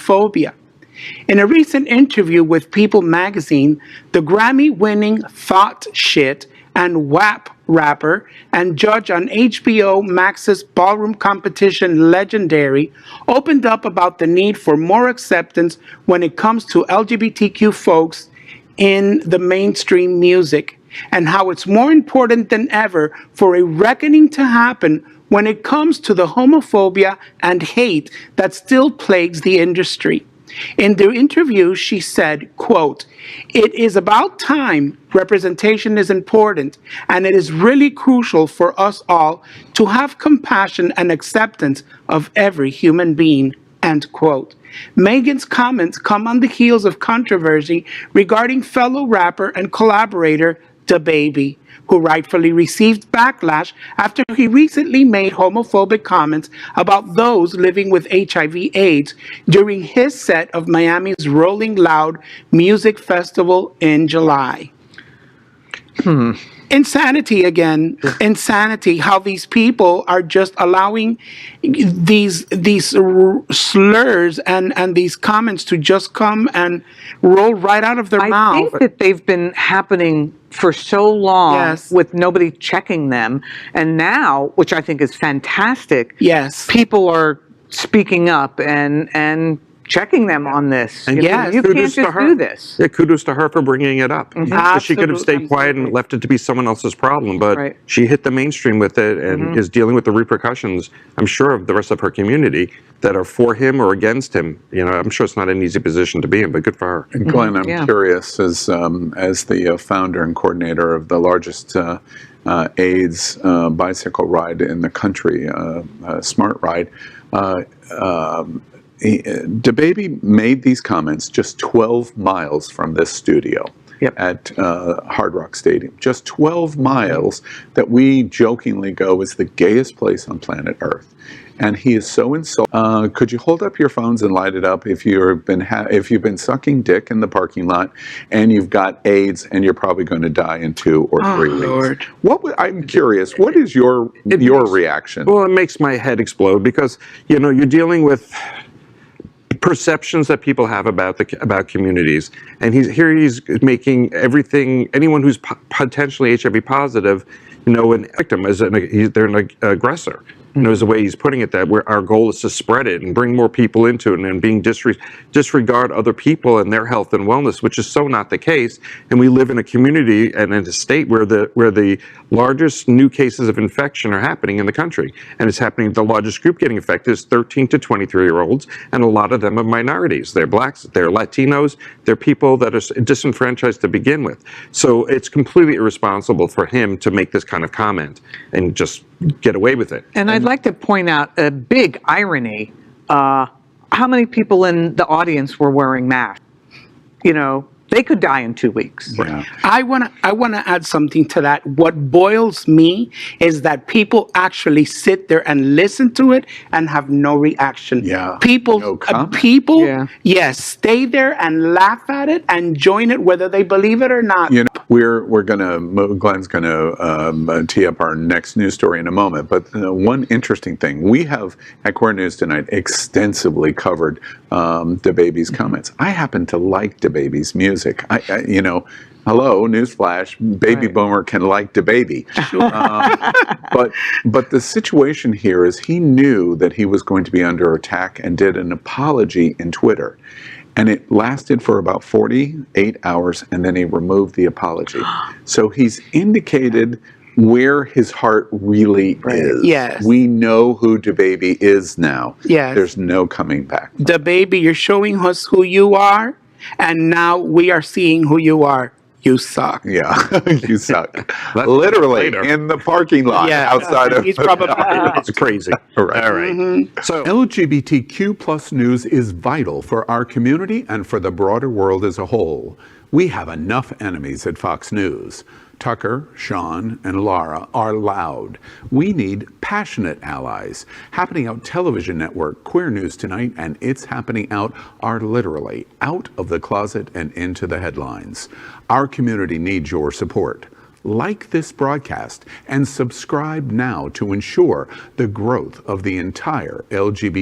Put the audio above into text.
homophobia. In a recent interview with People magazine, the Grammy-winning Thot Shit and WAP rapper and judge on HBO Max's ballroom competition Legendary opened up about the need for more acceptance when it comes to LGBTQ folks in the mainstream music, and how it's more important than ever for a reckoning to happen when it comes to the homophobia and hate that still plagues the industry. In the interview, she said, quote, "It is about time. Representation is important, and it is really crucial for us all to have compassion and acceptance of every human being," end quote. Megan's comments come on the heels of controversy regarding fellow rapper and collaborator DaBaby, who rightfully received backlash after he recently made homophobic comments about those living with HIV/AIDS during his set of Miami's Rolling Loud Music Festival in July. Insanity again. Insanity, how these people are just allowing these slurs and these comments to just come and roll right out of their mouth. I think that they've been happening for so long, yes, with nobody checking them, and now, which I think is fantastic, yes, people are speaking up and checking them on this. And you can't just do this. Yeah, kudos to her for bringing it up. She could have stayed quiet and left it to be someone else's problem, but she hit the mainstream with it and is dealing with the repercussions, I'm sure, of the rest of her community that are for him or against him. You know, I'm sure it's not an easy position to be in, but good for her. Glenn, I'm curious, as the founder and coordinator of the largest AIDS bicycle ride in the country, Smart Ride, DaBaby made these comments just 12 miles from this studio at Hard Rock Stadium. Just 12 miles that we jokingly go is the gayest place on planet Earth. And he is so insulted. Could you hold up your phones and light it up if you've been sucking dick in the parking lot and you've got AIDS and you're probably going to die in 2 or 3 weeks? Lord. I'm curious. What is your reaction? Well, it makes my head explode because you're dealing with perceptions that people have about communities, and he's making anyone who's potentially HIV positive, an victim, they're an aggressor. Is the way he's putting it, that where our goal is to spread it and bring more people into it, and being disregard other people and their health and wellness, which is so not the case. And we live in a community and in a state where the largest new cases of infection are happening in the country, and it's happening. The largest group getting affected is 13 to 23-year-olds, and a lot of them are minorities. They're blacks, they're Latinos, they're people that are disenfranchised to begin with. So it's completely irresponsible for him to make this kind of comment and just get away with it. And I'd like to point out a big irony. How many people in the audience were wearing masks? They could die in 2 weeks. Yeah. I want to add something to that. What boils me is that people actually sit there and listen to it and have no reaction. Yeah. People, yes, stay there and laugh at it and join it whether they believe it or not. Glenn's gonna tee up our next news story in a moment. But one interesting thing, we have at Core News tonight extensively covered DaBaby's comments. I happen to like DaBaby's music. Hello, newsflash, baby boomer can like DaBaby. But the situation here is he knew that he was going to be under attack and did an apology in Twitter. And it lasted for about 48 hours, and then he removed the apology. So he's indicated where his heart really is. Yes. We know who DaBaby is now. Yes. There's no coming back. DaBaby, you're showing us who you are, and now we are seeing who you are. You suck. Yeah, you suck. Literally in the parking lot outside of. He's probably. It's crazy. All right. So LGBTQ plus news is vital for our community and for the broader world as a whole. We have enough enemies at Fox News. Tucker, Sean, and Laura are loud. We need passionate allies. Happening Out television network, Queer News Tonight, and It's Happening Out are literally out of the closet and into the headlines. Our community needs your support. Like this broadcast and subscribe now to ensure the growth of the entire LGBT